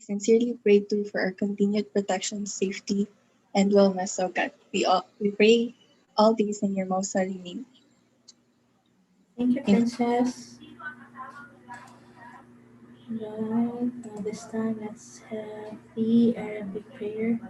sincerely pray too for our continued protection, safety, and wellness, O God. We pray all these in your most holy name. Thank you, Amen. Princess. Right, now this time let's have the Arabic prayer.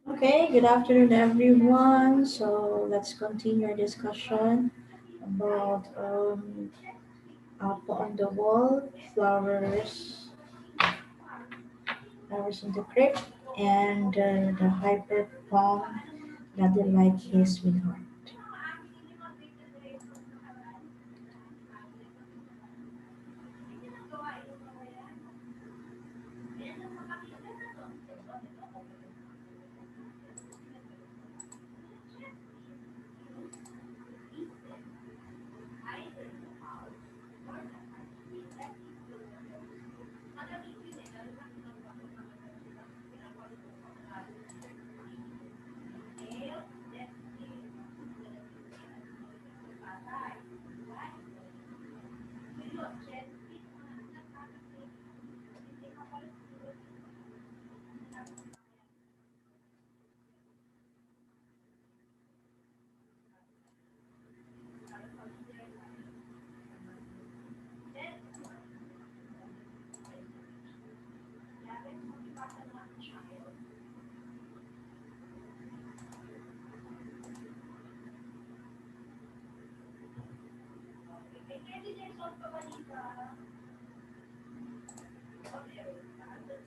Okay, good afternoon, everyone. So let's continue our discussion about up on the wall, flowers, flowers in the crypt, and the hyper palm that like his sweetheart.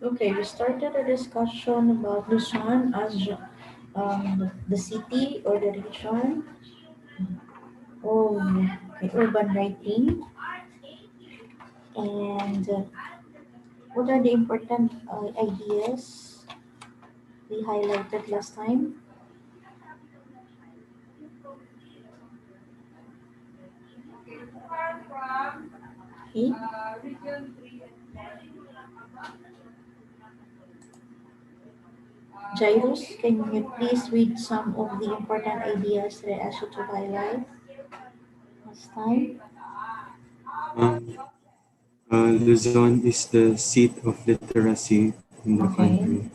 Okay, we started a discussion about Luzon as the city or the region. Oh, okay, urban writing. And what are the important ideas we highlighted last time? Okay. Jairus, can you please read some of the important ideas that I asked you to highlight last time? Um, Luzon is the seat of literacy in the Okay. country.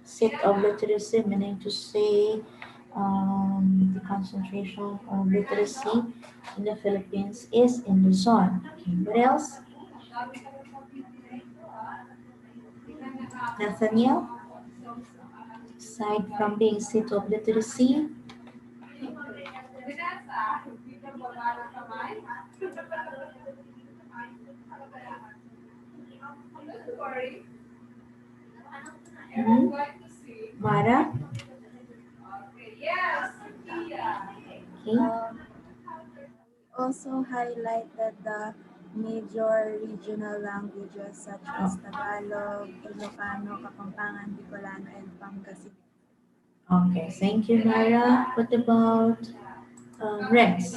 Seat of literacy, meaning to say the concentration of literacy in the Philippines is in Luzon. Okay. What else? Nathaniel, aside from being seat of literacy, mhm, Mara, okay, Also highlighted the major regional languages such oh, as Tagalog, Ilocano, Kapampangan, Bicolano, and Pangasinan. okay, thank you, Mara. What about Rex?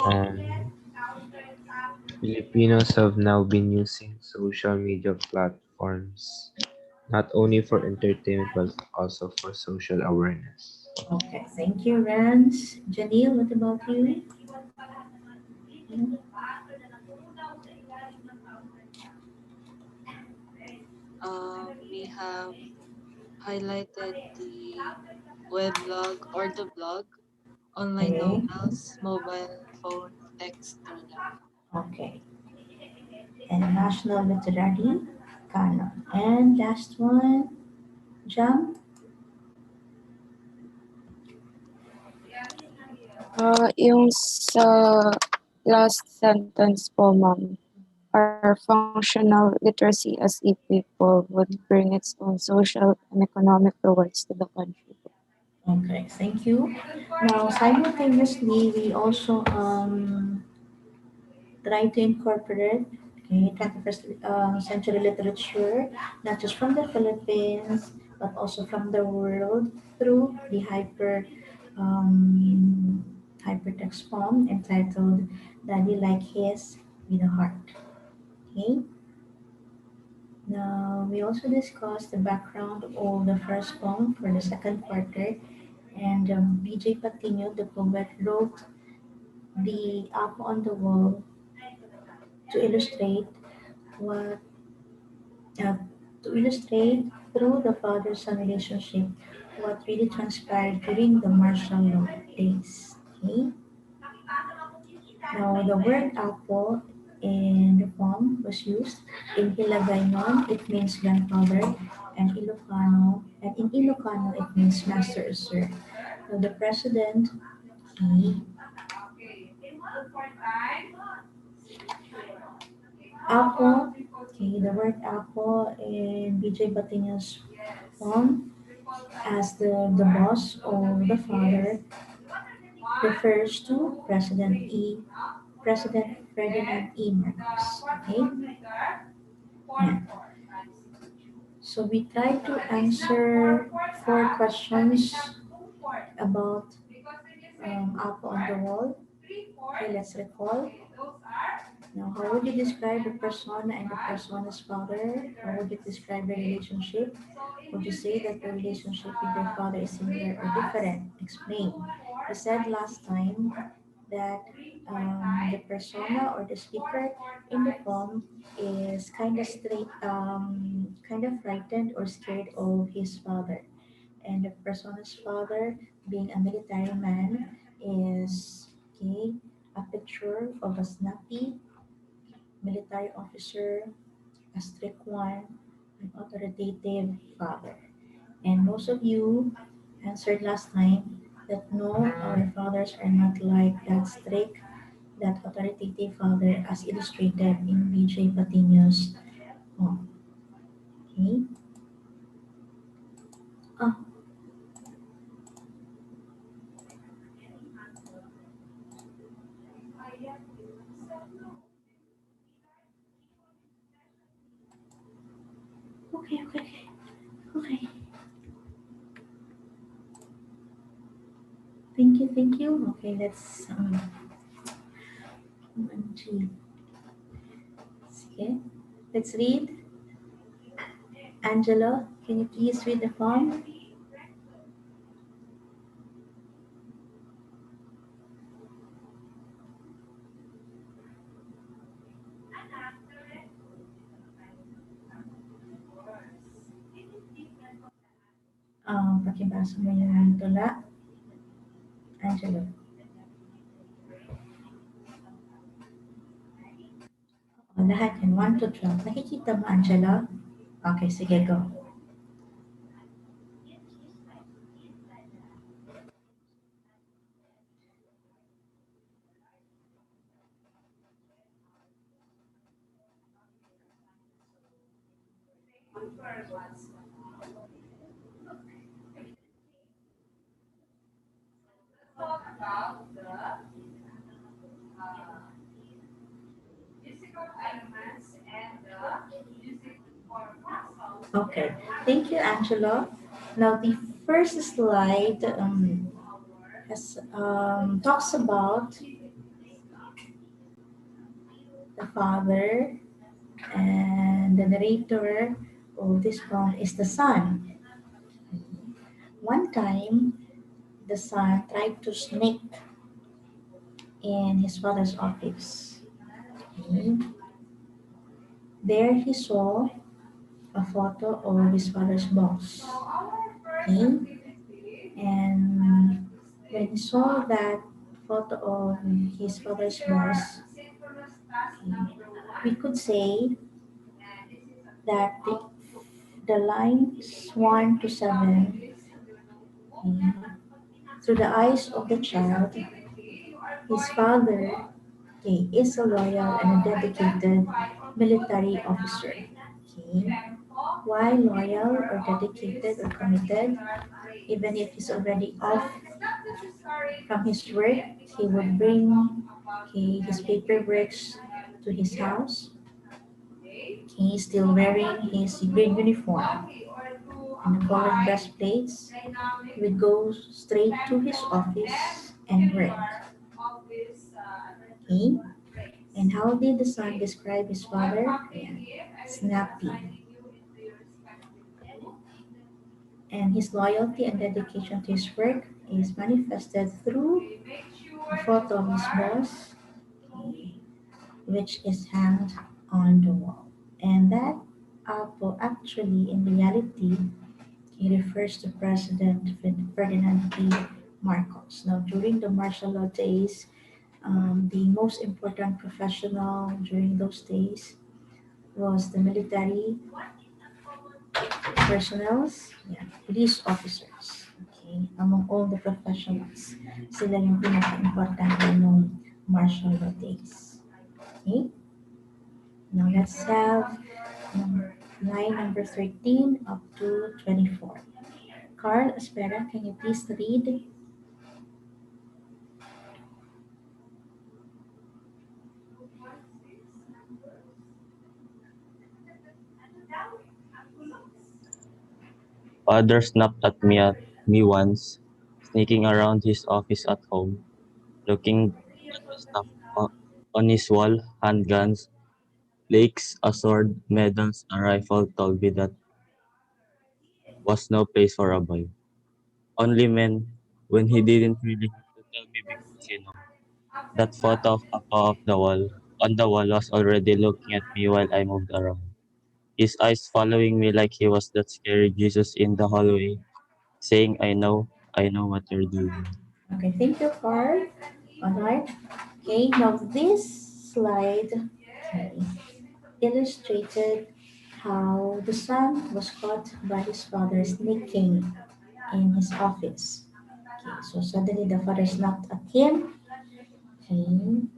Um, Filipinos have now been using social media platforms not only for entertainment but also for social awareness. Okay, thank you, Rance. Janelle, what about you? We have highlighted the weblog or the blog online Okay. novels, mobile phone, text journal. Okay. And national literary canon. And last one, Jam. Yung sa last sentence po, ma'am, our functional literacy as a people would bring its own social and economic rewards to the country. Okay, thank you. Now, simultaneously, we also try to incorporate, okay, 21st century literature, not just from the Philippines, but also from the world through the hypertext poem entitled Daddy Like His with a Heart. Okay. Now, we also discussed the background of the first poem for the second quarter, and BJ Patino, the poet, wrote the Up on the Wall to illustrate what uh, to illustrate through the father-son relationship what really transpired during the martial law days. Okay. Now, the word apple in the poem was used. In Hiligaynon, it means grandfather, and in Ilocano, it means master or sir. Now, the president, he, apple, okay, the word apple in BJ Batino's poem as the boss or the father refers to President Ferdinand E. Marcos. Okay. Yeah. So we try to answer 4 questions about Apple on the Wall. Okay, let's recall. Now, how would you describe the persona and the persona's father? How would you describe the relationship? Would you say that the relationship with your father is similar or different? Explain. You said last time that the persona or the speaker in the poem is kind of kind of frightened or scared of his father. And the persona's father, being a military man, is okay, a picture of a snappy military officer, a strict one, an authoritative father. And most of you answered last time that no, our fathers are not like that strict, that authoritative father as illustrated in BJ Patino's poem. Okay. Ah, okay. Okay. Thank you. Okay, let's OMG. Okay. Let's read. Angela, can you please read the poem? Pakibasa mo yung tula. Angela. O, lahat yan. 1 to 12. Nakikita mo, Angela? Okay, sige, go. Okay, thank you, Angela. Now, the first slide talks about the father, and the narrator of this poem is the son. One time, the son tried to sneak in his father's office. Okay. There he saw a photo of his father's boss. Okay. And when he saw that photo of his father's boss, we could say that the lines 1 to 7, through the eyes of the child, his father, is a loyal and a dedicated military officer. Why loyal or dedicated or committed? Even if he's already off from his work, he would bring his paper bricks to his house. He's still wearing his green uniform and the colored breastplates. He would go straight to his office and work. Okay? And how did the son describe his father? Snappy. And his loyalty and dedication to his work is manifested through a photo of his boss, which is hanged on the wall. And that apple actually, in reality, he refers to President Ferdinand P. Marcos. Now, during the martial law days, the most important professional during those days was the military personnel, police officers. Okay, among all the professionals, sila yung pinaka-importante ng martial law days. Okay, now let's have line number 13 up to 24. Carl Espera, can you please read? Father snapped at me once, sneaking around his office at home, looking at the stuff on his wall, handguns, lakes, a sword, medals, a rifle told me that was no place for a boy. Only men when he didn't really have to tell me because that photo of Papa on the wall was already looking at me while I moved around. His eyes following me like he was that scary Jesus in the hallway, saying, I know what you're doing. Okay, thank you, Carl. Alright. Okay, now this slide illustrated how the son was caught by his father sneaking in his office. Okay, so suddenly the father snapped at him. Okay,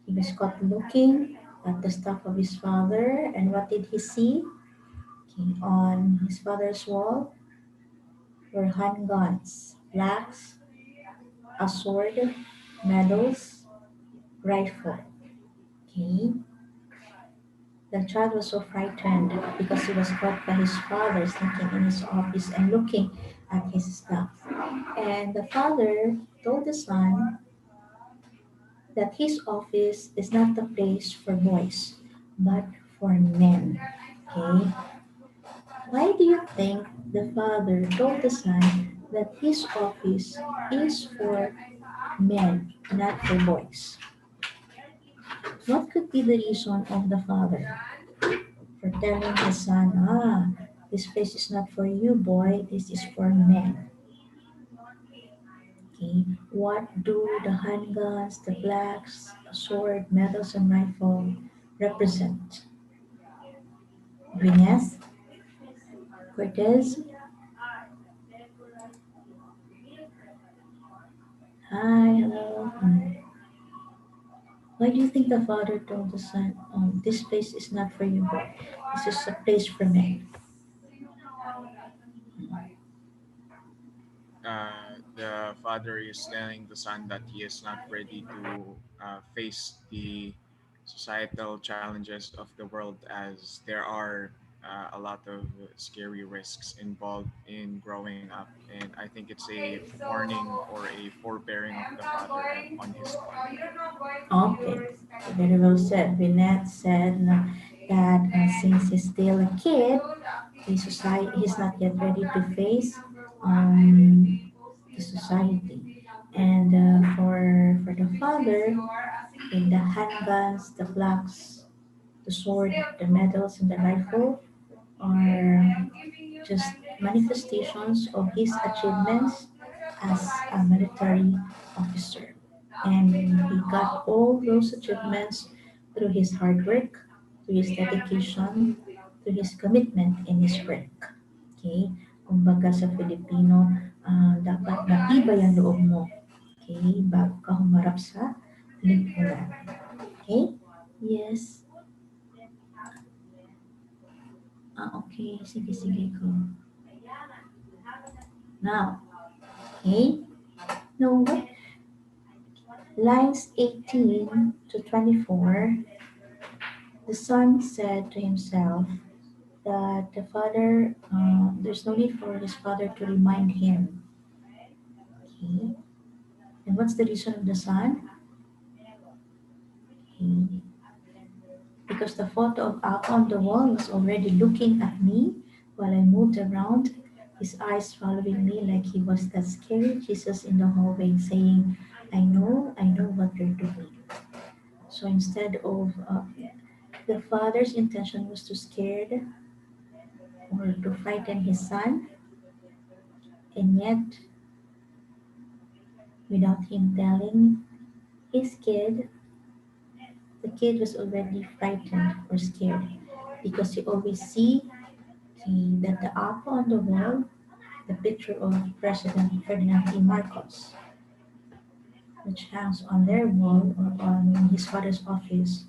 he was caught looking at the stuff of his father, and what did he see? Okay, on his father's wall were handguns, flags, a sword, medals, rifle. Okay, the child was so frightened because he was caught by his father sneaking in his office and looking at his stuff. And the father told the son that his office is not the place for boys, but for men. Okay? Why do you think the father told the son that his office is for men, not for boys? What could be the reason of the father for telling his son, this place is not for you, boy, this is for men? Okay, what do the handguns, the blacks, sword, medals, and rifle represent? Gwyneth? Cortez? Hi, hello. Why do you think the father told the son, this place is not for you, boy, this is a place for men? The father is telling the son that he is not ready to face the societal challenges of the world, as there are a lot of scary risks involved in growing up. And I think it's a warning or a forbearing of the father on his part. Okay, very well said. Vinette said that since he's still a kid, he's not yet ready to face the society. And for the father, in the handguns, the blocks, the sword, the medals, and the rifle are just manifestations of his achievements as a military officer. And he got all those achievements through his hard work, through his dedication, through his commitment in his work. Okay? Kumbaga sa Filipino, dapat matibay ang loob mo. Okay? Bago ka humarap sa lipunan. Okay? Yes. Okay. Sige, sige ko. Now, okay? Now, what? Lines 18 to 24, the son said to himself that the father, there's no need for his father to remind him. Okay. And what's the reason of the son? Okay. Because the photo of Apple on the wall was already looking at me while I moved around, his eyes following me like he was that scary Jesus in the hallway saying, I know what you're doing. So instead of the father's intention was to scare or to frighten his son, and yet without him telling his kid, the kid was already frightened or scared because he always see that the apple on the wall, the picture of President Ferdinand P. Marcos, which hangs on their wall or on his father's office.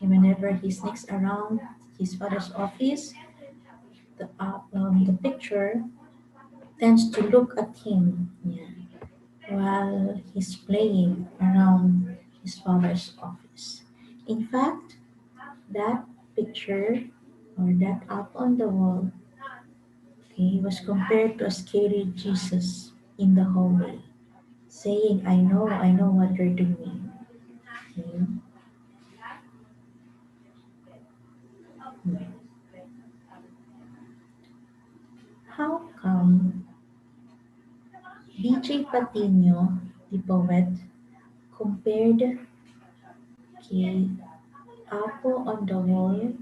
And whenever he sneaks around his father's office, the picture tends to look at him while he's playing around his father's office. In fact, that picture or that up on the wall was compared to a scary Jesus in the hallway, saying, I know what you're doing. Okay. How come DJ Patino, the poet, compared Apo on the wall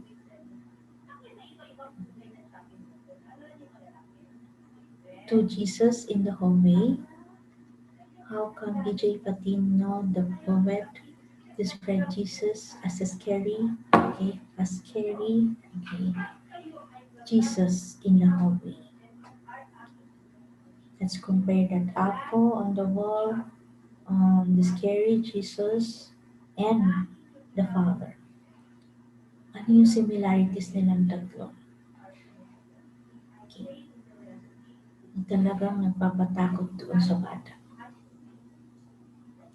to Jesus in the hallway? How come DJ Patino, the poet, described Jesus as a scary, Jesus in the hallway? Let's compare that apple on the wall, the scary Jesus, and the Father. Ano yung similarities nilang tatlo? Okay. Talagang nagpapatakot doon sa bata.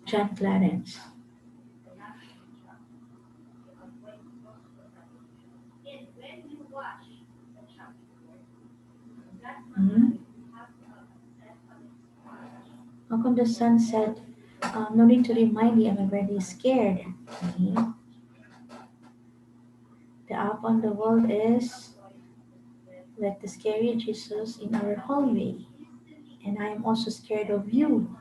John Clarence. How come the son said, no need to remind me, I'm already scared. Okay. The up on the wall is like the scary Jesus in our hallway. And I am also scared of you.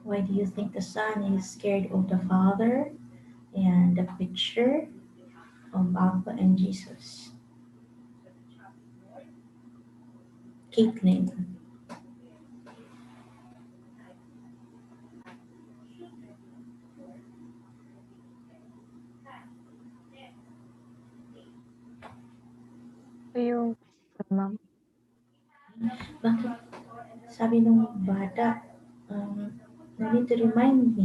Why do you think the son is scared of the father and the picture of Abba and Jesus? Caitlin. Yung, ma'am. Bakit sabi nung bata, no need to remind me.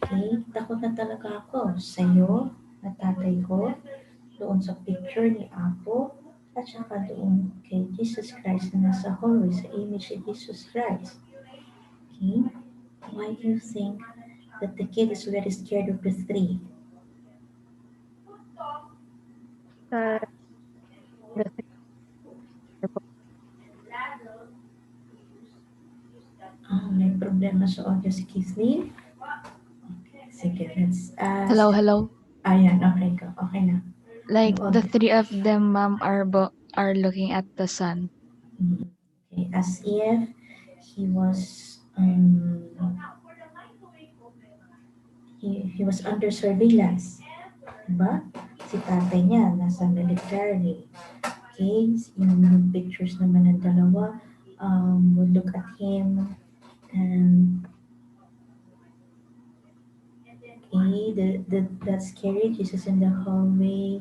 Okay? Takot na talaga ako sa'yo, na tatay ko, doon sa picture ni Apo, at saka doon kay Jesus Christ na nasa hallway sa image ni Jesus Christ. Okay? Why do you think that the kid is very scared of the three? May problema sa audio si Kathleen. Okay, sige, let's ask. Hello. Ayan, okay ka. Okay na. Like Yung the audio. three of them, ma'am, are looking at the sun. Okay, as if he was he was under surveillance. Diba? Si tatay niya nasa military. Okay, yung pictures naman ng dalawa, would look at him and okay, that scary Jesus in the hallway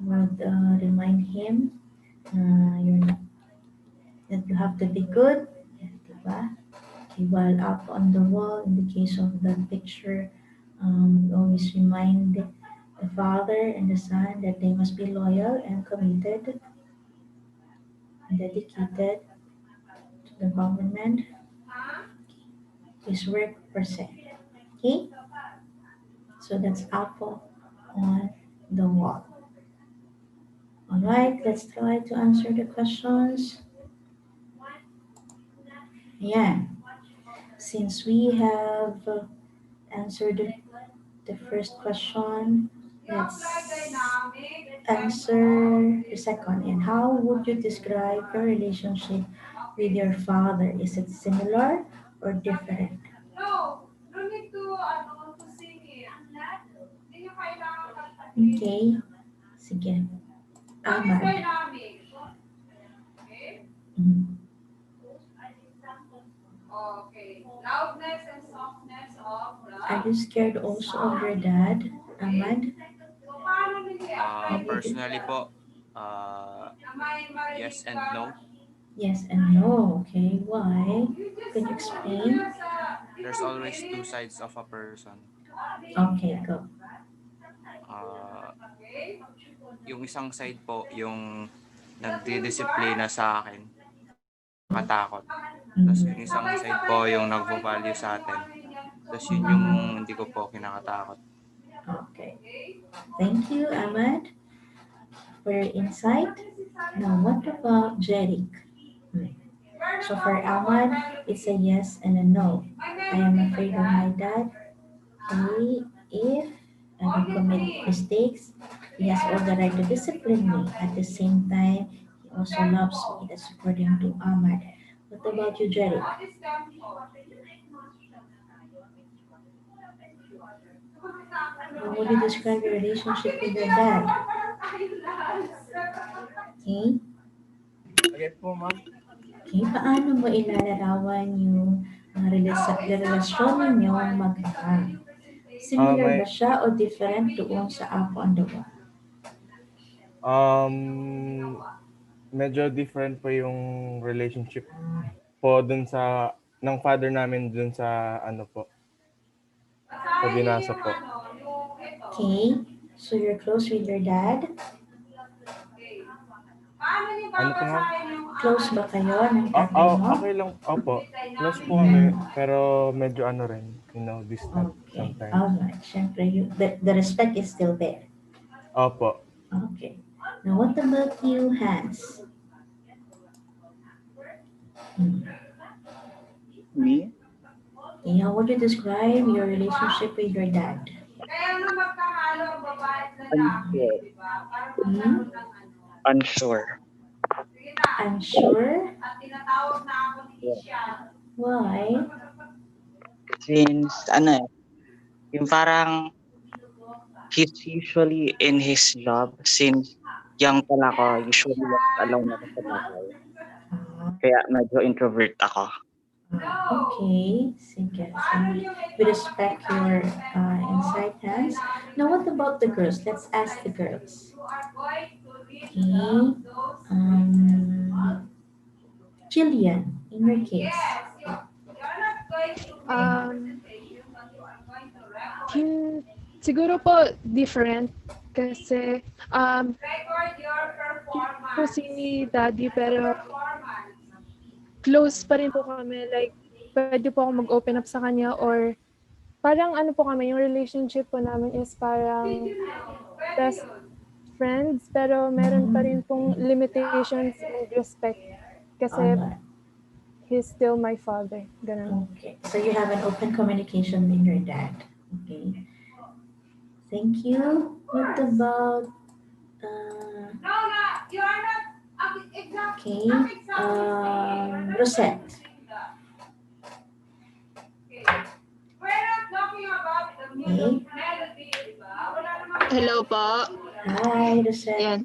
would remind him you're not, that you have to be good, diba? Okay, while up on the wall, in the case of that picture, always remind the father and the son that they must be loyal and committed and dedicated to the government, his work per se. Okay, so that's apple on the wall. All right, let's try to answer the questions. Yeah, since we have answered the first question, let's answer the second. And how would you describe your relationship with your father? Is it similar or different? Okay, sige. Ahmad. Mhm. Are you scared also of your dad, Ahmad? Personally po, yes and no. Yes and no. Okay, why? Can you explain? There's always two sides of a person. Okay, go. Uh, yung isang side po, yung nagdidisiplina sa akin, nakatakot. Tapos yung isang side po, yung nagvo-value sa atin. Tapos yun yung hindi ko po kinakatakot. Okay. Thank you, Ahmad, for your insight. Now, what about Jeric? So for Ahmad, it's a yes and a no. I am afraid of my dad. Okay, if I don't commit mistakes, he has all the right to discipline me. At the same time, he also loves me. That's according to Ahmad. What about you, Jeric? How would you describe your relationship with your dad? Okay? Okay po, ma'am. Okay, paano mo ilalarawan yung relasyon ninyo mag-ama? Similar ba siya o different doon sa Apo on the Wall? Medyo different po yung relationship po dun sa ng father namin dun sa ano po. Sa binasa po. Okay, so you're close with your dad? Ano po, ma'am? Close ba kayo ng tatay mo? Okay lang. Opo. Close po kami. Pero medyo ano rin. Distant sometimes. Alright, syempre, the respect is still there. Opo. Okay. Now, what about you, Hans? Me? Okay, how would you describe your relationship with your dad? Unsure. Unsure. Unsure? Yeah. Why? Since, yung parang he's usually in his job since young pala ko, usually alone ako sa bahay. Kaya medyo introvert ako. Okay, sige. So we respect your insight, Hans. Now, what about the girls? Let's ask the girls. Okay. Jillian, in your case. Siguro po different kasi po si Daddy pero close pa rin po kami, like pwede po ako mag-open up sa kanya or parang ano po kami, yung relationship po namin is parang best friends pero meron pa rin pong limitations and respect kasi he's still my father. Ganun. Okay, so you have an open communication with your dad. Okay. Thank you. What about okay, Rosette. Okay. Hello po. Hi, Rosette. Yan.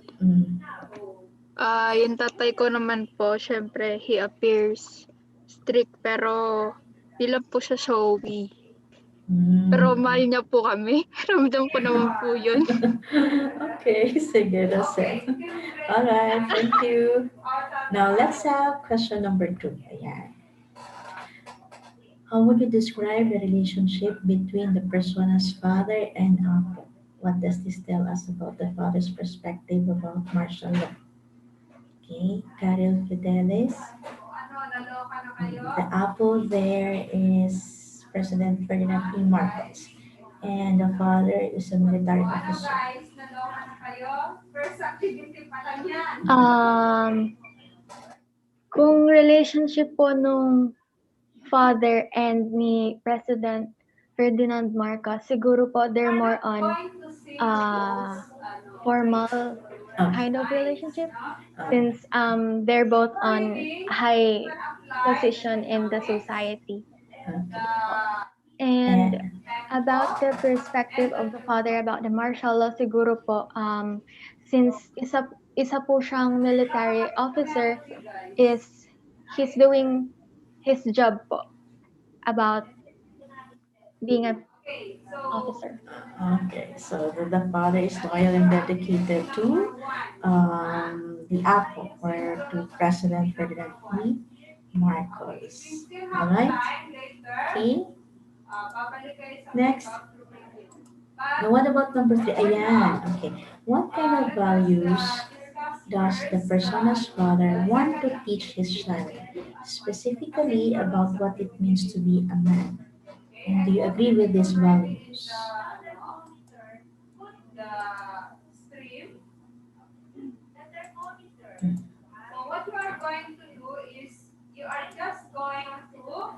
Yung tatay ko naman po, syempre, he appears strict pero di lang po siya showy. Pero mahal niya po kami. Ramdam ko naman po yun. Okay, sige, that's it. Alright, thank you. Now, let's have question number 2. Ayan. How would you describe the relationship between the persona's father and Apo? What does this tell us about the father's perspective about martial law? Okay, Karel Fidelis. The Apo there is President Ferdinand P. Marcos, and the father is a military officer. Kung relationship po nung father and ni President Ferdinand Marcos, siguro po they're more on formal kind of relationship since they're both on high position in the society. And about the perspective of the father about the martial law, siguro po since isa po siyang military officer, is he's doing his job po about being an officer. Okay, so the father is loyal and dedicated to the Apo or to President Ferdinand P. Marcos. All right. Okay. Next. Now, what about number 3? Ayan. Okay. What kind of values does the persona's father want to teach his child, specifically about what it means to be a man? And do you agree with these values?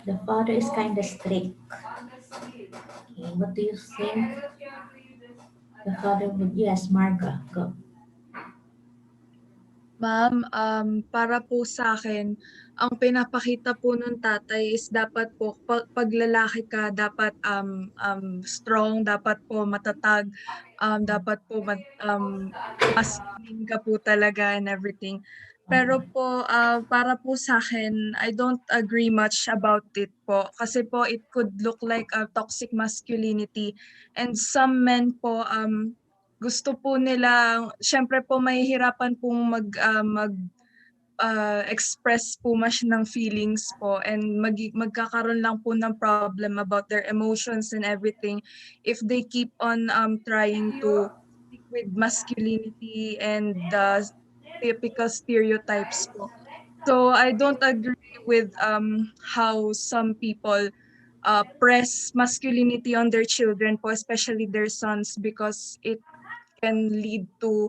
The father is kind of strict. Okay, what do you think the father would? Yes, Marga, go. Ma'am, para po sa akin, ang pinapakita po ng tatay is dapat po, pag lalaki ka, dapat strong, dapat po matatag, dapat po masculine ka po talaga and everything. Pero po, para po sa akin, I don't agree much about it po. Kasi po, it could look like a toxic masculinity. And some men po, gusto po nila, syempre po mahihirapan pong express po mas ng feelings po and magkakaroon lang po ng problem about their emotions and everything if they keep on trying to stick with masculinity and the typical stereotypes po. So I don't agree with how some people press masculinity on their children po, especially their sons, because it can lead to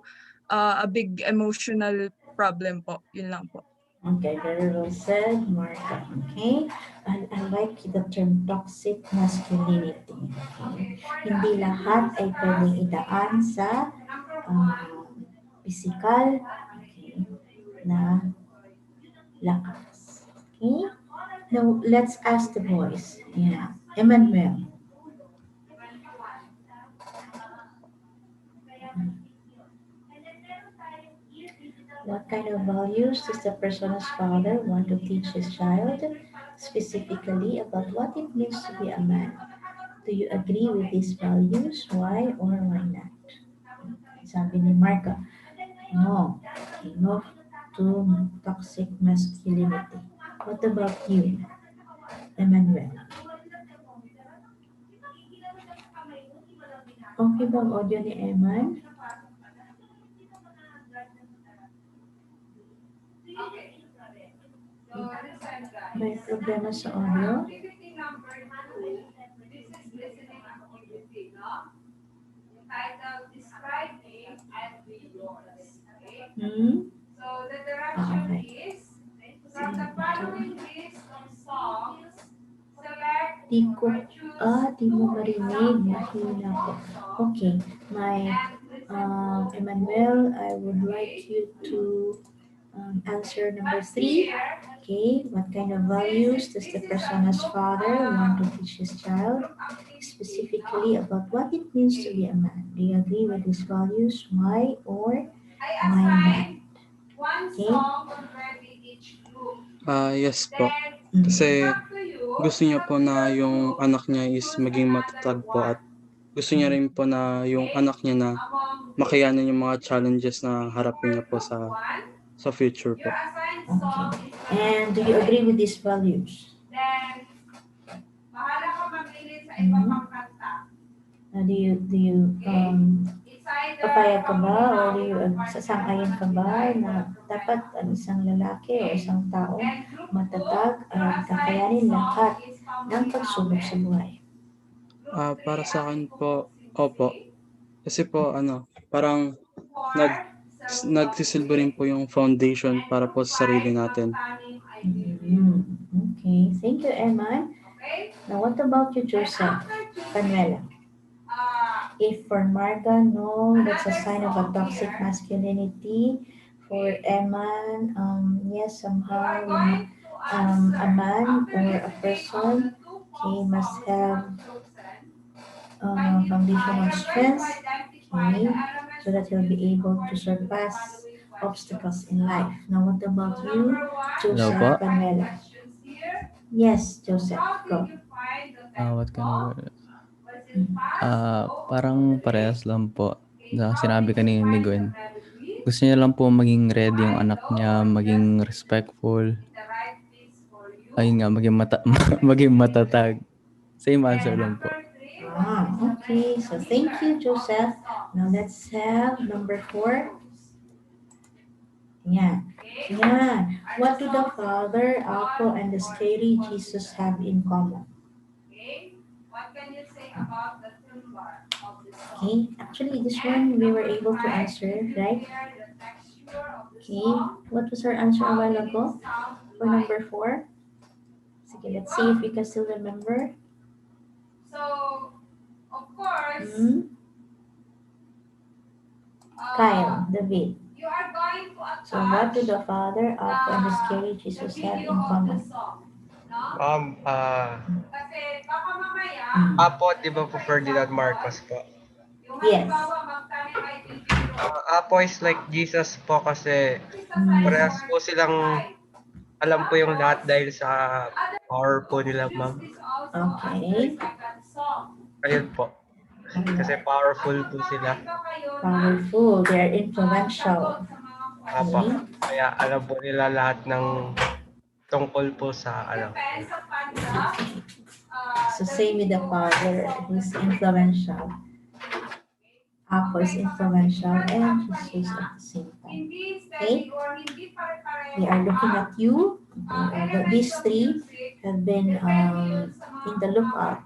a big emotional problem po. Yun lang po. Okay, very well said, Marka. Okay, and I like the term toxic masculinity. Okay, hindi lahat ay pwedeng idaan sa physical, okay, na lakas. Okay, now let's ask the boys. Yeah, Emmanuel. What kind of values does the person's father want to teach his child, specifically about what it means to be a man? Do you agree with these values? Why or why not? Sabi ni Marka, no, no to toxic masculinity. What about you, Emmanuel? Okay ba ang audio ni Eman? May problema sa audio? Hmm? So the direction is from the following list of songs, select Di mo marinig. Mahina ko. Okay, my Emmanuel, I would like you to answer number 3. Okay, what kind of values does the person's father want to teach his child, specifically about what it means to be a man? Do you agree with these values? Why or why not? one Okay? Yes po. Kasi gusto niya po na yung anak niya is maging matatag po at gusto niya rin po na yung anak niya na makayanan yung mga challenges na harapin niya po sa future po. Okay. And do you agree with these values? Do you papayag ka ba or do you sasang-ayon ka ba na dapat ang isang lalaki o isang tao matatag at kakayanin lahat ng pagsubok sa buhay? Para sa akin po, opo. Kasi po parang nagsisilbi rin po yung foundation para po sa sarili natin. Okay, thank you, Eman. Now, what about you, Joseph? Panuela? If for Marga, no, that's a sign of a toxic masculinity. For Eman, yes, somehow, a man or a person, he must have foundational strength, okay, so that he'll be able to surpass obstacles in life. Now, what about you, Joseph po? Panuela? Yes, Joseph, go. What kind of parang parehas lang po sa sinabi kanina ni Gwen. Gusto niya lang po maging ready yung anak niya, maging respectful. Ayun nga, maging matatag. Same answer lang po. Okay, so thank you, Joseph. Now let's have number 4. Yeah. What do the Father, Apo, and the scary Jesus have in common? Okay, actually this one we were able to answer, right? Okay, what was our answer a while ago for number 4? Okay, let's see if we can still remember. Kyle, David. So what do the Father, Apo, and the scary Jesus have in common? Apo, di ba po Ferdinand Marcos po? Yes. Apo is like Jesus po kasi parehas po silang alam po yung lahat dahil sa power po nila, ma'am. Okay. Ayun po. Kasi powerful po sila. Powerful. They're influential. Apo. Kaya alam po nila lahat ng tungkol po sa So same with the Father, who's influential. Apo is influential and Jesus at the same time. Okay? We are looking at you. These 3 have been in the lookout.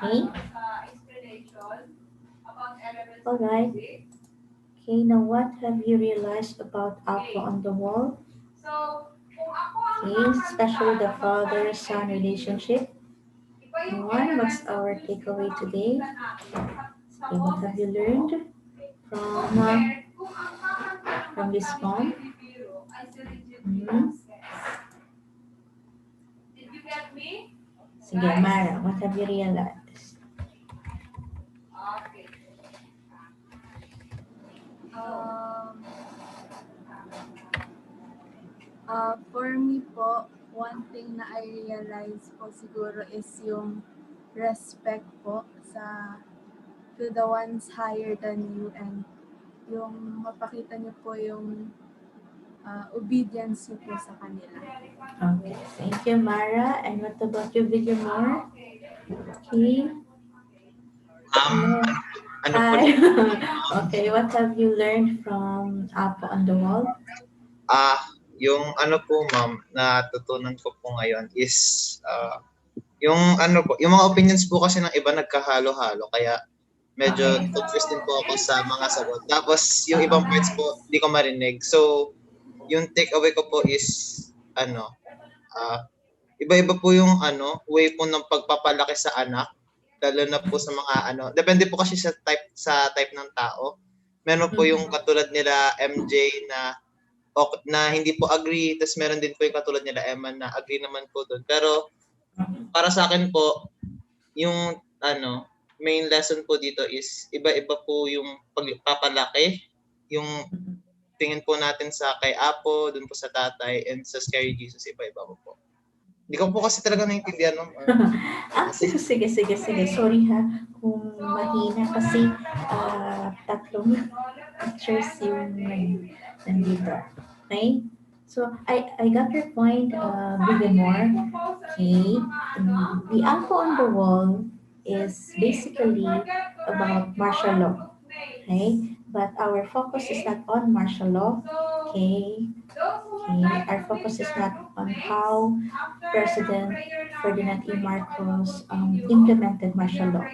Okay? Alright. Okay, now what have you realized about Apo on the wall? Okay, especially the father-son relationship. What's our takeaway today? Okay, what have you learned from this poem? Sige, Mara, what have you realized? For me po, one thing na I realize po siguro is yung respect po to the ones higher than you and yung mapakita niyo po yung obedience niyo po sa kanila. Okay, thank you, Mara. And what about you, Vigimore? Okay. Hi. Okay, what have you learned from Apo on the wall? Yung po ma'am, natutunan ko po ngayon is yung yung mga opinions po kasi ng iba nagkahalo-halo kaya medyo confused din po ako sa mga sagot. Tapos yung ibang parts po hindi ko marinig. So yung take away ko po is iba-iba po yung way po ng pagpapalaki sa anak, lalo na po sa mga depende po kasi sa type ng tao. Meron po yung katulad nila MJ na hindi po agree, tapos meron din po yung katulad nila Eman na agree naman po doon. Pero para sa akin po, yung main lesson po dito is iba-iba po yung pagpapalaki, yung tingin po natin sa kay Apo, dun po sa tatay, and sa Scary Jesus, iba-iba po. Hindi ko po kasi talaga naintindihan. No? Sige. Sorry ha kung mahina kasi tatlong pictures yung nandito. Okay? So, I got your point, Bigamore. Okay? The Apo on the Wall is basically about martial law. Okay? But our focus is not on martial law. Okay? Our focus is not on how President Ferdinand E. Marcos implemented martial law.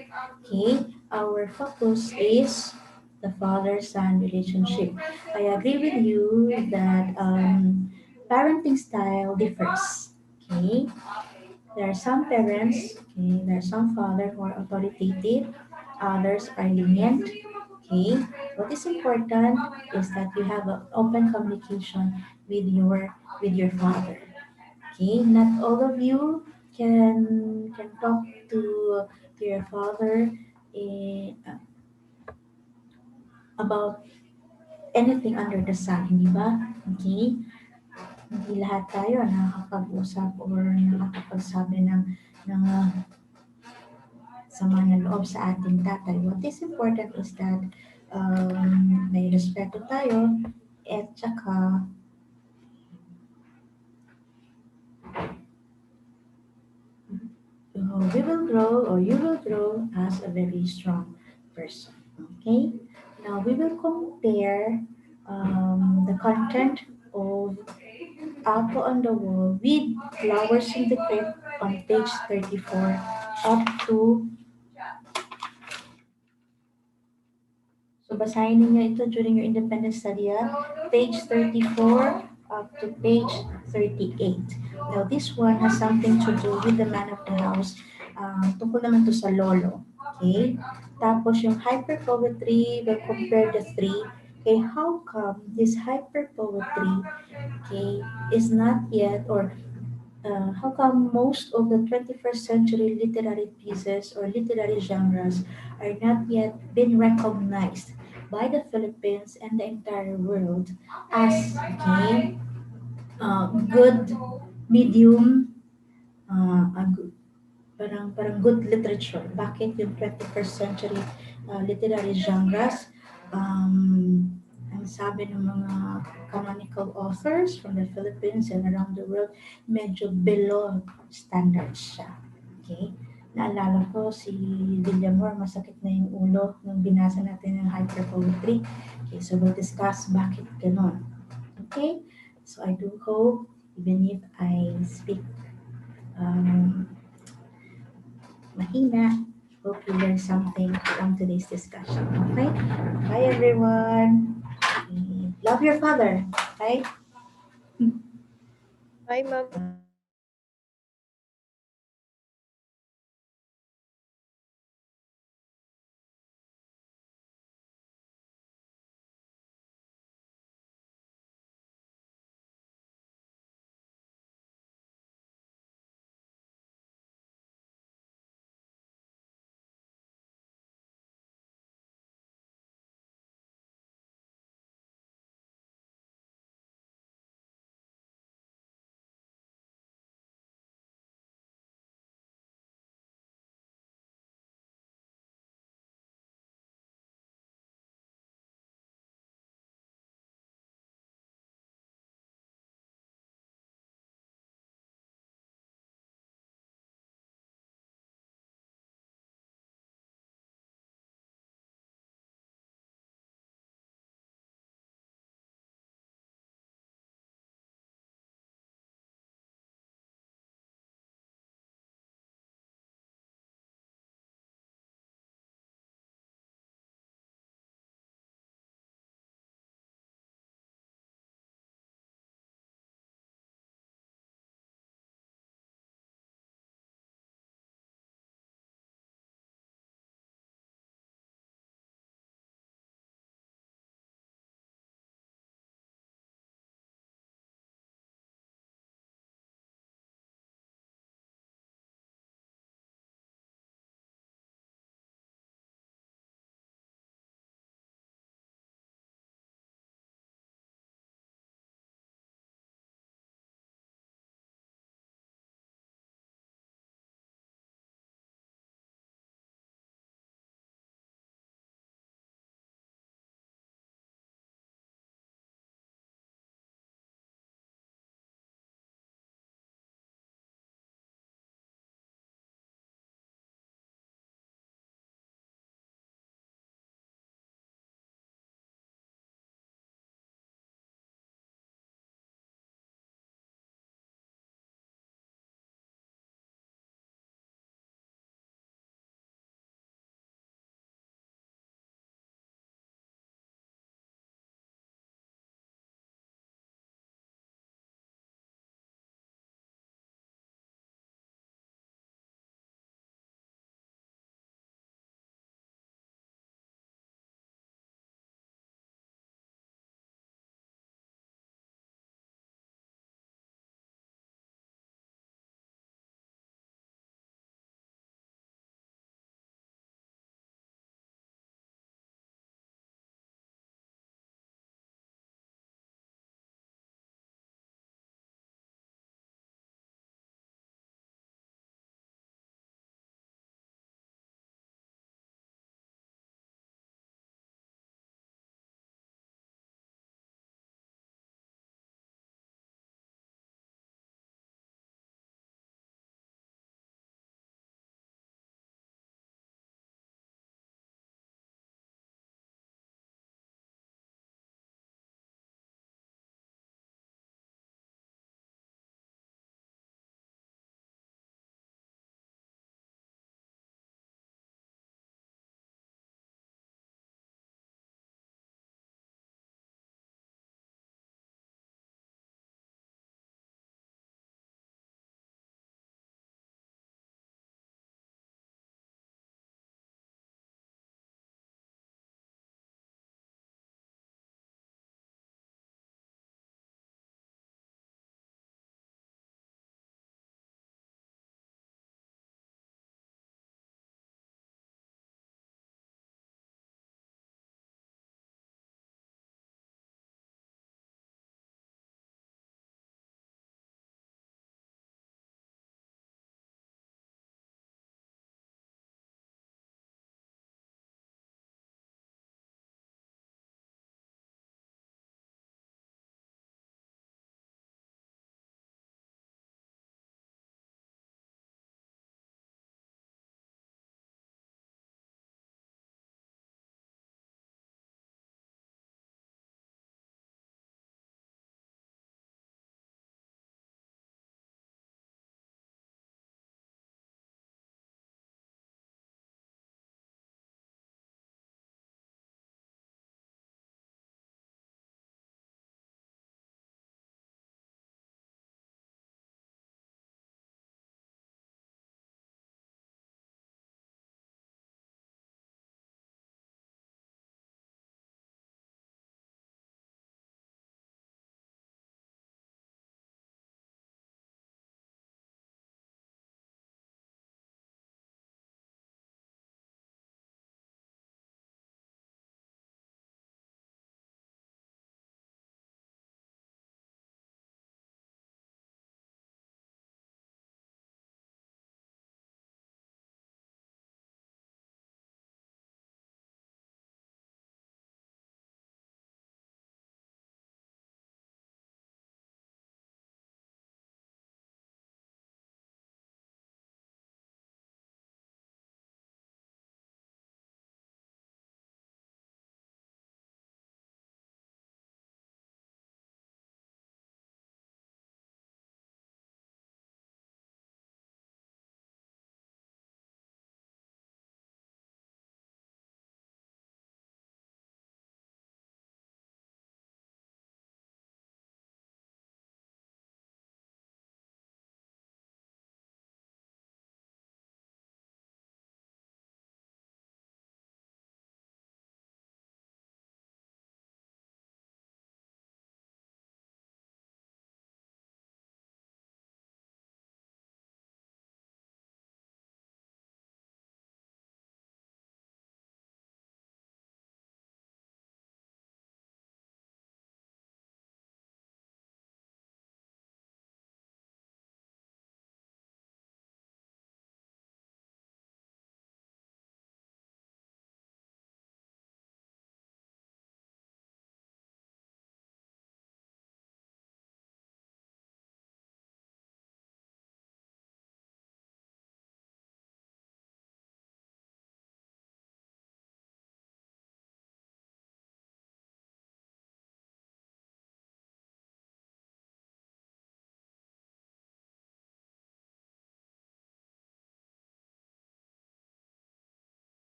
Okay? Our focus is the father-son relationship. I agree with you that parenting style differs. Okay? There are some parents, okay, there are some fathers who are authoritative, others are lenient. Okay, what is important is that you have an open communication with your father. Okay, not all of you can talk to your father about anything under the sun, hindi ba? Okay? Hindi lahat tayo nakakapag-usap or nakakapagsabi ng sama ng loob sa ating tatay. What is important is that may respeto tayo at saka we will grow or you will grow as a very strong person. Okay? Now we will compare the content of Apo on the Wall with Flowers in the Crypt on page 34 up to so basahin ninyo ito during your independent study, page 34 up to page 38. Now this one has something to do with the man of the house. Tungkol naman to sa lolo. Okay? Tapos yung hyper poetry, we'll compare the three. Okay, how come this hyper poetry, okay, is not yet or how come most of the 21st century literary pieces or literary genres are not yet been recognized by the Philippines and the entire world as okay, good medium, parang good literature. Bakit yung 21st century literary genres ang sabi ng mga canonical authors from the Philippines and around the world, medyo below standards siya. Okay? Naalala ko si Villamor, masakit na yung ulo nung binasa natin ng hyper poetry. Okay, so we'll discuss bakit ganon. Okay? So I do hope, even if I speak mahina, hope you learned something from today's discussion. Okay? Bye everyone. Love your father. Okay? Bye, Mom.